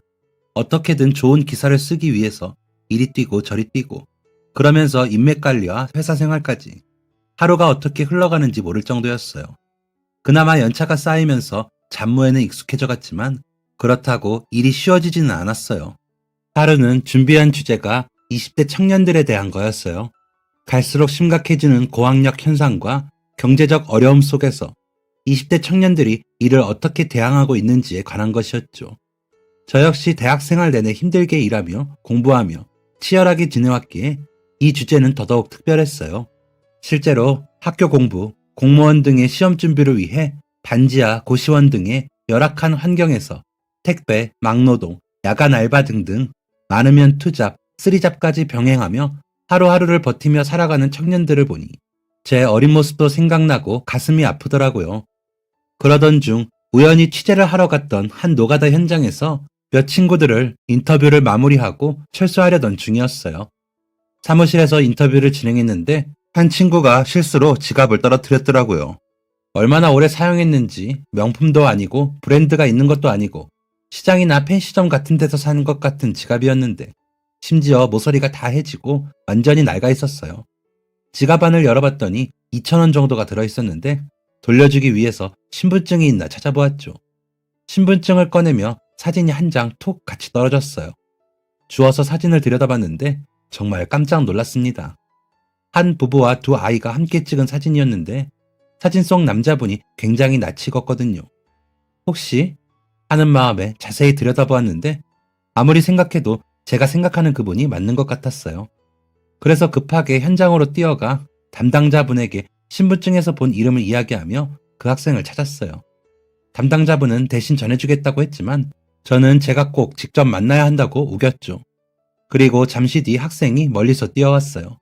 어떻게든 좋은 기사를 쓰기 위해서 이리 뛰고 저리 뛰고 그러면서 인맥 관리와 회사 생활까지 하루가 어떻게 흘러가는지 모를 정도였어요. 그나마 연차가 쌓이면서 잡무에는 익숙해져 갔지만 그렇다고 일이 쉬워지지는 않았어요. 하루는 준비한 주제가 20대 청년들에 대한 거였어요. 갈수록 심각해지는 고학력 현상과 경제적 어려움 속에서 20대 청년들이 이를 어떻게 대항하고 있는지에 관한 것이었죠. 저 역시 대학 생활 내내 힘들게 일하며 공부하며 치열하게 지내왔기에 이 주제는 더더욱 특별했어요. 실제로 학교 공부, 공무원 등의 시험 준비를 위해 반지하, 고시원 등의 열악한 환경에서 택배, 막노동, 야간 알바 등등 많으면 투잡, 쓰리잡까지 병행하며 하루하루를 버티며 살아가는 청년들을 보니 제 어린 모습도 생각나고 가슴이 아프더라고요. 그러던 중 우연히 취재를 하러 갔던 한 노가다 현장에서 몇 친구들을 인터뷰를 마무리하고 철수하려던 중이었어요. 사무실에서 인터뷰를 진행했는데 한 친구가 실수로 지갑을 떨어뜨렸더라고요. 얼마나 오래 사용했는지, 명품도 아니고 브랜드가 있는 것도 아니고 시장이나 펜시점 같은 데서 사는 것 같은 지갑이었는데 심지어 모서리가 다 해지고 완전히 낡아 있었어요. 지갑 안을 열어봤더니 2,000원 정도가 들어있었는데 돌려주기 위해서 신분증이 있나 찾아보았죠. 신분증을 꺼내며 사진이 한 장 툭 같이 떨어졌어요. 주워서 사진을 들여다봤는데 정말 깜짝 놀랐습니다. 한 부부와 두 아이가 함께 찍은 사진이었는데 사진 속 남자분이 굉장히 낯이 익었거든요. 혹시 하는 마음에 자세히 들여다보았는데 아무리 생각해도 제가 생각하는 그분이 맞는 것 같았어요. 그래서 급하게 현장으로 뛰어가 담당자분에게 신분증에서 본 이름을 이야기하며 그 학생을 찾았어요. 담당자분은 대신 전해주겠다고 했지만 저는 제가 꼭 직접 만나야 한다고 우겼죠. 그리고 잠시 뒤 학생이 멀리서 뛰어왔어요.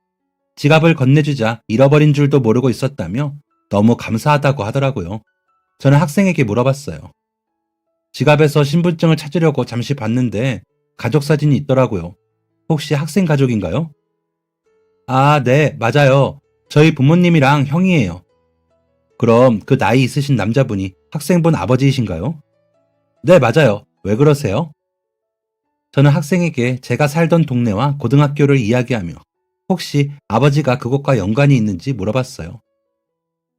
지갑을 건네주자 잃어버린 줄도 모르고 있었다며 너무 감사하다고 하더라고요. 저는 학생에게 물어봤어요. 지갑에서 신분증을 찾으려고 잠시 봤는데 가족 사진이 있더라고요. 혹시 학생 가족인가요? 아, 네, 맞아요. 저희 부모님이랑 형이에요. 그럼 그 나이 있으신 남자분이 학생분 아버지이신가요? 네, 맞아요. 왜 그러세요? 저는 학생에게 제가 살던 동네와 고등학교를 이야기하며 혹시 아버지가 그곳과 연관이 있는지 물어봤어요.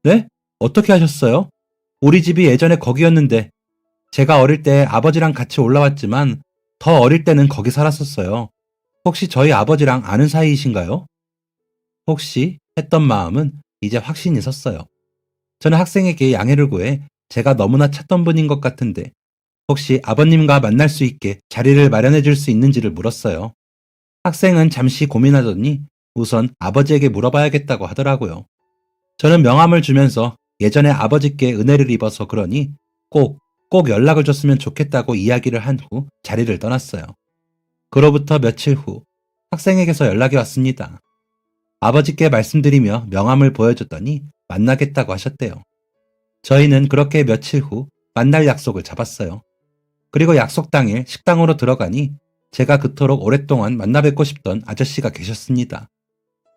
네? 어떻게 하셨어요? 우리 집이 예전에 거기였는데 제가 어릴 때 아버지랑 같이 올라왔지만 더 어릴 때는 거기 살았었어요. 혹시 저희 아버지랑 아는 사이이신가요? 혹시 했던 마음은 이제 확신이 섰어요. 저는 학생에게 양해를 구해 제가 너무나 찾던 분인 것 같은데 혹시 아버님과 만날 수 있게 자리를 마련해 줄 수 있는지를 물었어요. 학생은 잠시 고민하더니 우선 아버지에게 물어봐야겠다고 하더라고요. 저는 명함을 주면서 예전에 아버지께 은혜를 입어서 그러니 꼭 연락을 줬으면 좋겠다고 이야기를 한 후 자리를 떠났어요. 그로부터 며칠 후 학생에게서 연락이 왔습니다. 아버지께 말씀드리며 명함을 보여줬더니 만나겠다고 하셨대요. 저희는 그렇게 며칠 후 만날 약속을 잡았어요. 그리고 약속 당일 식당으로 들어가니 제가 그토록 오랫동안 만나 뵙고 싶던 아저씨가 계셨습니다.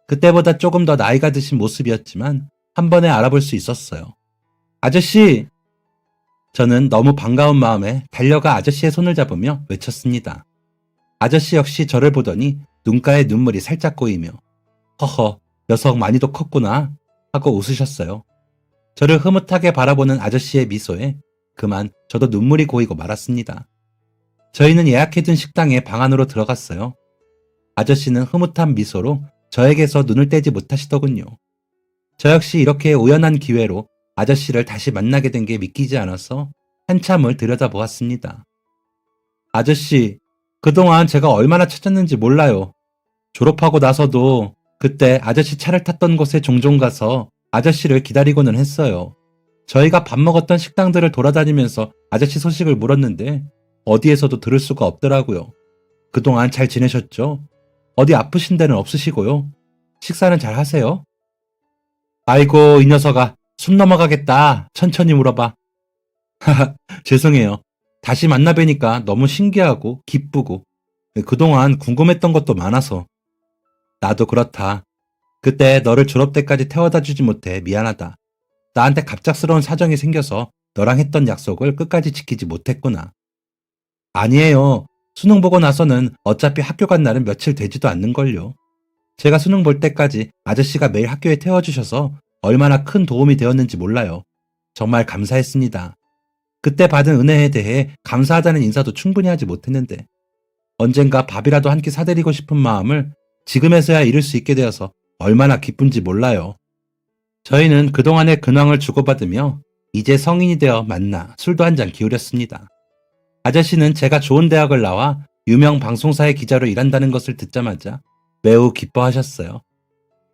그때보다 조금 더 나이가 드신 모습이었지만 한 번에 알아볼 수 있었어요. 아저씨! 저는 너무 반가운 마음에 달려가 아저씨의 손을 잡으며 외쳤습니다. 아저씨 역시 저를 보더니 눈가에 눈물이 살짝 고이며 허허, 녀석 많이도 컸구나 하고 웃으셨어요. 저를 흐뭇하게 바라보는 아저씨의 미소에 그만 저도 눈물이 고이고 말았습니다. 저희는 예약해둔 식당에 방 안으로 들어갔어요. 아저씨는 흐뭇한 미소로 저에게서 눈을 떼지 못하시더군요. 저 역시 이렇게 우연한 기회로 아저씨를 다시 만나게 된 게 믿기지 않아서 한참을 들여다보았습니다. 아저씨, 그동안 제가 얼마나 찾았는지 몰라요. 졸업하고 나서도 그때 아저씨 차를 탔던 곳에 종종 가서 아저씨를 기다리고는 했어요. 저희가 밥 먹었던 식당들을 돌아다니면서 아저씨 소식을 물었는데 어디에서도 들을 수가 없더라고요. 그동안 잘 지내셨죠? 어디 아프신 데는 없으시고요? 식사는 잘 하세요? 아이고, 이 녀석아, 숨 넘어가겠다. 천천히 물어봐. 하하, 죄송해요. 다시 만나 뵈니까 너무 신기하고 기쁘고 그동안 궁금했던 것도 많아서. 나도 그렇다. 그때 너를 졸업 때까지 태워다 주지 못해 미안하다. 나한테 갑작스러운 사정이 생겨서 너랑 했던 약속을 끝까지 지키지 못했구나. 아니에요. 수능 보고 나서는 어차피 학교 간 날은 며칠 되지도 않는걸요. 제가 수능 볼 때까지 아저씨가 매일 학교에 태워주셔서 얼마나 큰 도움이 되었는지 몰라요. 정말 감사했습니다. 그때 받은 은혜에 대해 감사하다는 인사도 충분히 하지 못했는데 언젠가 밥이라도 한 끼 사드리고 싶은 마음을 지금에서야 이룰 수 있게 되어서 얼마나 기쁜지 몰라요. 저희는 그동안의 근황을 주고받으며 이제 성인이 되어 만나 술도 한 잔 기울였습니다. 아저씨는 제가 좋은 대학을 나와 유명 방송사의 기자로 일한다는 것을 듣자마자 매우 기뻐하셨어요.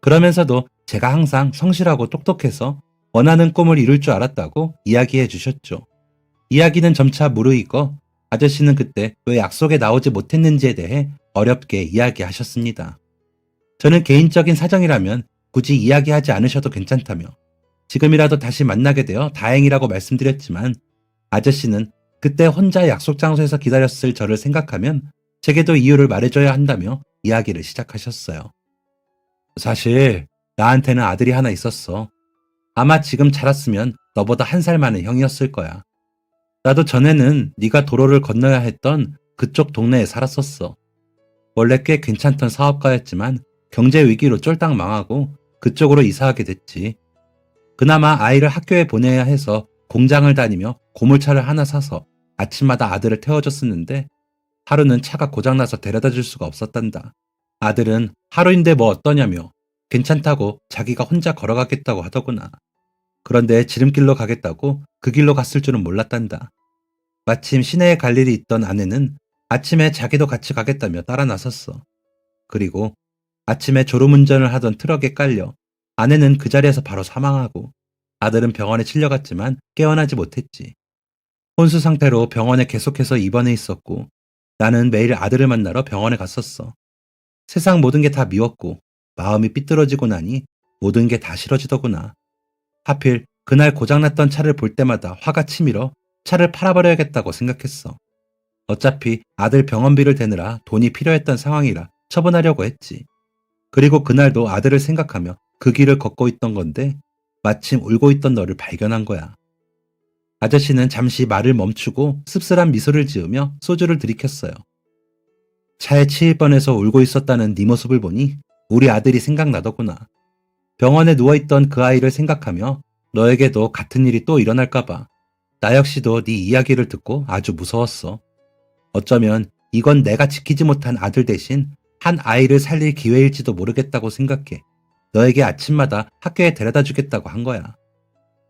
그러면서도 제가 항상 성실하고 똑똑해서 원하는 꿈을 이룰 줄 알았다고 이야기해 주셨죠. 이야기는 점차 무르익어 아저씨는 그때 왜 약속에 나오지 못했는지에 대해 어렵게 이야기하셨습니다. 저는 개인적인 사정이라면 굳이 이야기하지 않으셔도 괜찮다며 지금이라도 다시 만나게 되어 다행이라고 말씀드렸지만 아저씨는 그때 혼자 약속 장소에서 기다렸을 저를 생각하면 제게도 이유를 말해줘야 한다며 이야기를 시작하셨어요. 사실 나한테는 아들이 하나 있었어. 아마 지금 자랐으면 너보다 한 살 많은 형이었을 거야. 나도 전에는 네가 도로를 건너야 했던 그쪽 동네에 살았었어. 원래 꽤 괜찮던 사업가였지만 경제 위기로 쫄딱 망하고 그쪽으로 이사하게 됐지. 그나마 아이를 학교에 보내야 해서 공장을 다니며 고물차를 하나 사서 아침마다 아들을 태워줬었는데 하루는 차가 고장나서 데려다 줄 수가 없었단다. 아들은 하루인데 뭐 어떠냐며 괜찮다고 자기가 혼자 걸어가겠다고 하더구나. 그런데 지름길로 가겠다고 그 길로 갔을 줄은 몰랐단다. 마침 시내에 갈 일이 있던 아내는 아침에 자기도 같이 가겠다며 따라 나섰어. 그리고 아침에 졸음운전을 하던 트럭에 깔려 아내는 그 자리에서 바로 사망하고 아들은 병원에 실려갔지만 깨어나지 못했지. 혼수 상태로 병원에 계속해서 입원해 있었고 나는 매일 아들을 만나러 병원에 갔었어. 세상 모든 게 다 미웠고 마음이 삐뚤어지고 나니 모든 게 다 싫어지더구나. 하필 그날 고장났던 차를 볼 때마다 화가 치밀어 차를 팔아버려야겠다고 생각했어. 어차피 아들 병원비를 대느라 돈이 필요했던 상황이라 처분하려고 했지. 그리고 그날도 아들을 생각하며 그 길을 걷고 있던 건데 마침 울고 있던 너를 발견한 거야. 아저씨는 잠시 말을 멈추고 씁쓸한 미소를 지으며 소주를 들이켰어요. 차에 치일 뻔해서 울고 있었다는 네 모습을 보니 우리 아들이 생각나더구나. 병원에 누워있던 그 아이를 생각하며 너에게도 같은 일이 또 일어날까봐 나 역시도 네 이야기를 듣고 아주 무서웠어. 어쩌면 이건 내가 지키지 못한 아들 대신 한 아이를 살릴 기회일지도 모르겠다고 생각해 너에게 아침마다 학교에 데려다 주겠다고 한 거야.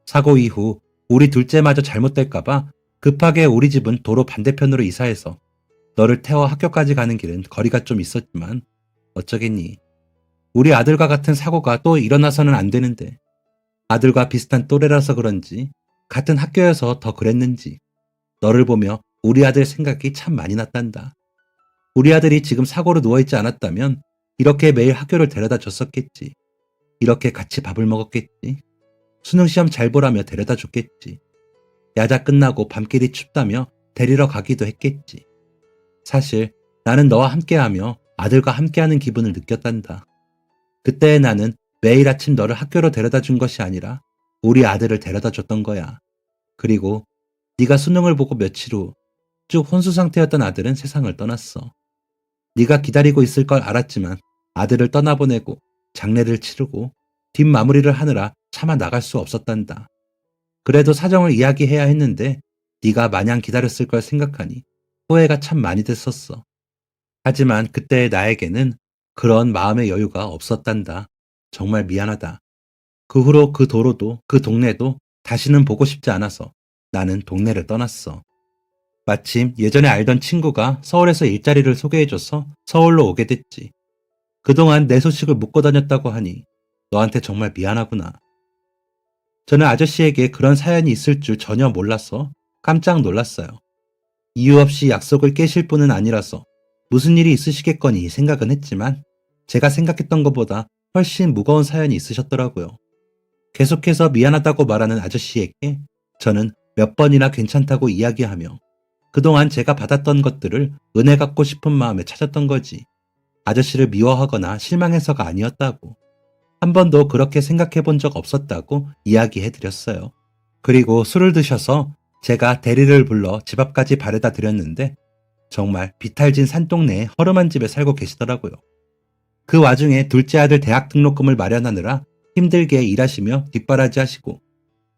사고 이후 우리 둘째마저 잘못될까봐 급하게 우리 집은 도로 반대편으로 이사해서 너를 태워 학교까지 가는 길은 거리가 좀 있었지만 어쩌겠니. 우리 아들과 같은 사고가 또 일어나서는 안 되는데 아들과 비슷한 또래라서 그런지 같은 학교여서 더 그랬는지 너를 보며 우리 아들 생각이 참 많이 났단다. 우리 아들이 지금 사고로 누워있지 않았다면 이렇게 매일 학교를 데려다 줬었겠지. 이렇게 같이 밥을 먹었겠지. 수능시험 잘 보라며 데려다 줬겠지. 야자 끝나고 밤길이 춥다며 데리러 가기도 했겠지. 사실 나는 너와 함께하며 아들과 함께하는 기분을 느꼈단다. 그때의 나는 매일 아침 너를 학교로 데려다 준 것이 아니라 우리 아들을 데려다 줬던 거야. 그리고 네가 수능을 보고 며칠 후 쭉 혼수 상태였던 아들은 세상을 떠났어. 네가 기다리고 있을 걸 알았지만 아들을 떠나보내고 장례를 치르고 뒷마무리를 하느라 차마 나갈 수 없었단다. 그래도 사정을 이야기해야 했는데 네가 마냥 기다렸을 걸 생각하니 후회가 참 많이 됐었어. 하지만 그때의 나에게는 그런 마음의 여유가 없었단다. 정말 미안하다. 그 후로 그 도로도 그 동네도 다시는 보고 싶지 않아서 나는 동네를 떠났어. 마침 예전에 알던 친구가 서울에서 일자리를 소개해줘서 서울로 오게 됐지. 그동안 내 소식을 묻고 다녔다고 하니 너한테 정말 미안하구나. 저는 아저씨에게 그런 사연이 있을 줄 전혀 몰라서 깜짝 놀랐어요. 이유 없이 약속을 깨실 분은 아니라서 무슨 일이 있으시겠거니 생각은 했지만 제가 생각했던 것보다 훨씬 무거운 사연이 있으셨더라고요. 계속해서 미안하다고 말하는 아저씨에게 저는 몇 번이나 괜찮다고 이야기하며 그동안 제가 받았던 것들을 은혜 갚고 싶은 마음에 찾았던 거지. 아저씨를 미워하거나 실망해서가 아니었다고. 한 번도 그렇게 생각해 본 적 없었다고 이야기해 드렸어요. 그리고 술을 드셔서 제가 대리를 불러 집 앞까지 바래다 드렸는데 정말 비탈진 산동네에 허름한 집에 살고 계시더라고요. 그 와중에 둘째 아들 대학 등록금을 마련하느라 힘들게 일하시며 뒷바라지 하시고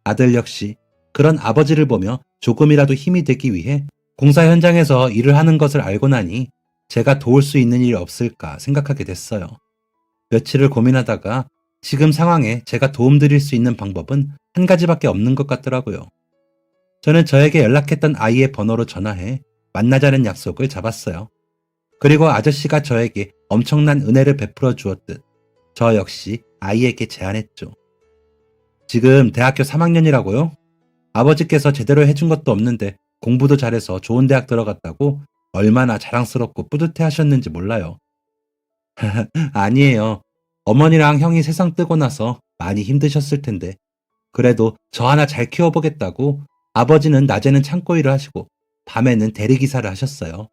아들 역시 그런 아버지를 보며 조금이라도 힘이 되기 위해 공사 현장에서 일을 하는 것을 알고 나니 제가 도울 수 있는 일이 없을까 생각하게 됐어요. 며칠을 고민하다가 지금 상황에 제가 도움드릴 수 있는 방법은 한 가지밖에 없는 것 같더라고요. 저는 저에게 연락했던 아이의 번호로 전화해 만나자는 약속을 잡았어요. 그리고 아저씨가 저에게 엄청난 은혜를 베풀어 주었듯 저 역시 아이에게 제안했죠. 지금 대학교 3학년이라고요? 아버지께서 제대로 해준 것도 없는데 공부도 잘해서 좋은 대학 들어갔다고 얼마나 자랑스럽고 뿌듯해 하셨는지 몰라요. 아니에요. 어머니랑 형이 세상 뜨고 나서 많이 힘드셨을 텐데 그래도 저 하나 잘 키워보겠다고 아버지는 낮에는 창고 일을 하시고 밤에는 대리기사를 하셨어요.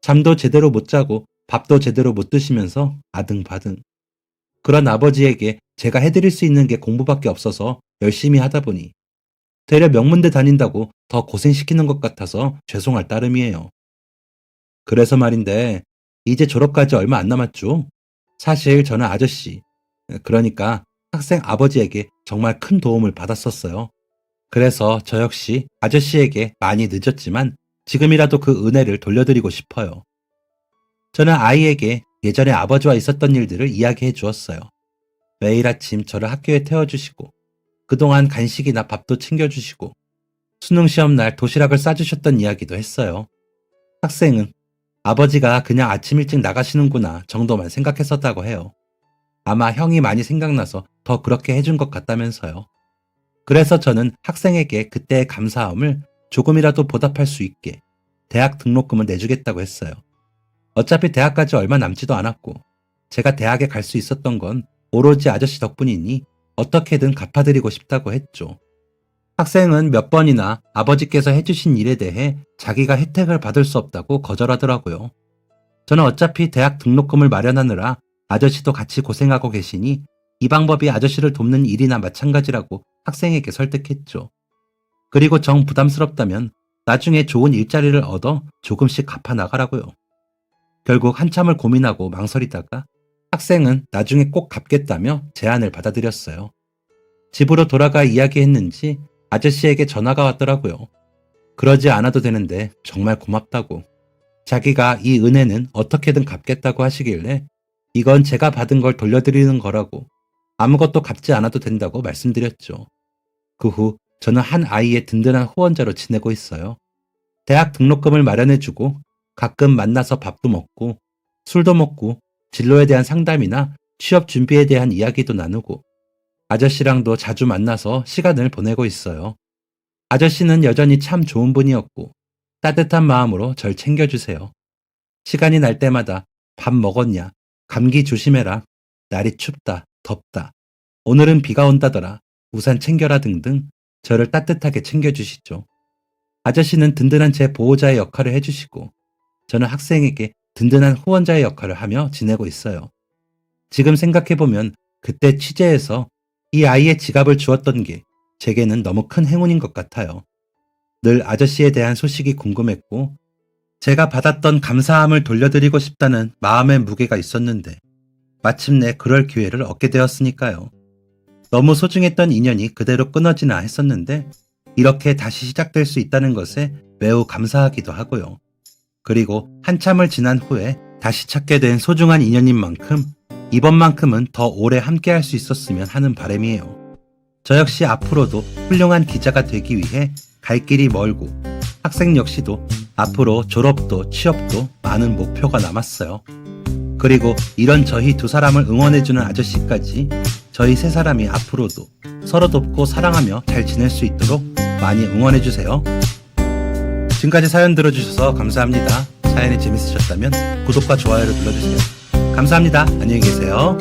잠도 제대로 못 자고 밥도 제대로 못 드시면서 아등바등. 그런 아버지에게 제가 해드릴 수 있는 게 공부밖에 없어서 열심히 하다 보니 되려 명문대 다닌다고 더 고생시키는 것 같아서 죄송할 따름이에요. 그래서 말인데, 이제 졸업까지 얼마 안 남았죠? 사실 저는 아저씨, 그러니까 학생 아버지에게 정말 큰 도움을 받았었어요. 그래서 저 역시 아저씨에게 많이 늦었지만 지금이라도 그 은혜를 돌려드리고 싶어요. 저는 아이에게 예전에 아버지와 있었던 일들을 이야기해 주었어요. 매일 아침 저를 학교에 태워주시고, 그동안 간식이나 밥도 챙겨주시고, 수능 시험 날 도시락을 싸주셨던 이야기도 했어요. 학생은 아버지가 그냥 아침 일찍 나가시는구나 정도만 생각했었다고 해요. 아마 형이 많이 생각나서 더 그렇게 해준 것 같다면서요. 그래서 저는 학생에게 그때의 감사함을 조금이라도 보답할 수 있게 대학 등록금을 내주겠다고 했어요. 어차피 대학까지 얼마 남지도 않았고 제가 대학에 갈 수 있었던 건 오로지 아저씨 덕분이니 어떻게든 갚아드리고 싶다고 했죠. 학생은 몇 번이나 아버지께서 해주신 일에 대해 자기가 혜택을 받을 수 없다고 거절하더라고요. 저는 어차피 대학 등록금을 마련하느라 아저씨도 같이 고생하고 계시니 이 방법이 아저씨를 돕는 일이나 마찬가지라고 학생에게 설득했죠. 그리고 정 부담스럽다면 나중에 좋은 일자리를 얻어 조금씩 갚아 나가라고요. 결국 한참을 고민하고 망설이다가 학생은 나중에 꼭 갚겠다며 제안을 받아들였어요. 집으로 돌아가 이야기했는지 아저씨에게 전화가 왔더라고요. 그러지 않아도 되는데 정말 고맙다고. 자기가 이 은혜는 어떻게든 갚겠다고 하시길래 이건 제가 받은 걸 돌려드리는 거라고 아무것도 갚지 않아도 된다고 말씀드렸죠. 그 후 저는 한 아이의 든든한 후원자로 지내고 있어요. 대학 등록금을 마련해주고 가끔 만나서 밥도 먹고 술도 먹고 진로에 대한 상담이나 취업 준비에 대한 이야기도 나누고 아저씨랑도 자주 만나서 시간을 보내고 있어요. 아저씨는 여전히 참 좋은 분이었고 따뜻한 마음으로 절 챙겨주세요. 시간이 날 때마다 밥 먹었냐, 감기 조심해라, 날이 춥다, 덥다, 오늘은 비가 온다더라, 우산 챙겨라 등등 저를 따뜻하게 챙겨주시죠. 아저씨는 든든한 제 보호자의 역할을 해주시고 저는 학생에게 든든한 후원자의 역할을 하며 지내고 있어요. 지금 생각해보면 그때 취재에서 이 아이의 지갑을 주었던 게 제게는 너무 큰 행운인 것 같아요. 늘 아저씨에 대한 소식이 궁금했고 제가 받았던 감사함을 돌려드리고 싶다는 마음의 무게가 있었는데 마침내 그럴 기회를 얻게 되었으니까요. 너무 소중했던 인연이 그대로 끊어지나 했었는데 이렇게 다시 시작될 수 있다는 것에 매우 감사하기도 하고요. 그리고 한참을 지난 후에 다시 찾게 된 소중한 인연인 만큼 이번만큼은 더 오래 함께 할 수 있었으면 하는 바람이에요. 저 역시 앞으로도 훌륭한 기자가 되기 위해 갈 길이 멀고 학생 역시도 앞으로 졸업도 취업도 많은 목표가 남았어요. 그리고 이런 저희 두 사람을 응원해주는 아저씨까지 저희 세 사람이 앞으로도 서로 돕고 사랑하며 잘 지낼 수 있도록 많이 응원해주세요. 지금까지 사연 들어주셔서 감사합니다. 사연이 재밌으셨다면 구독과 좋아요를 눌러주세요. 감사합니다. 안녕히 계세요.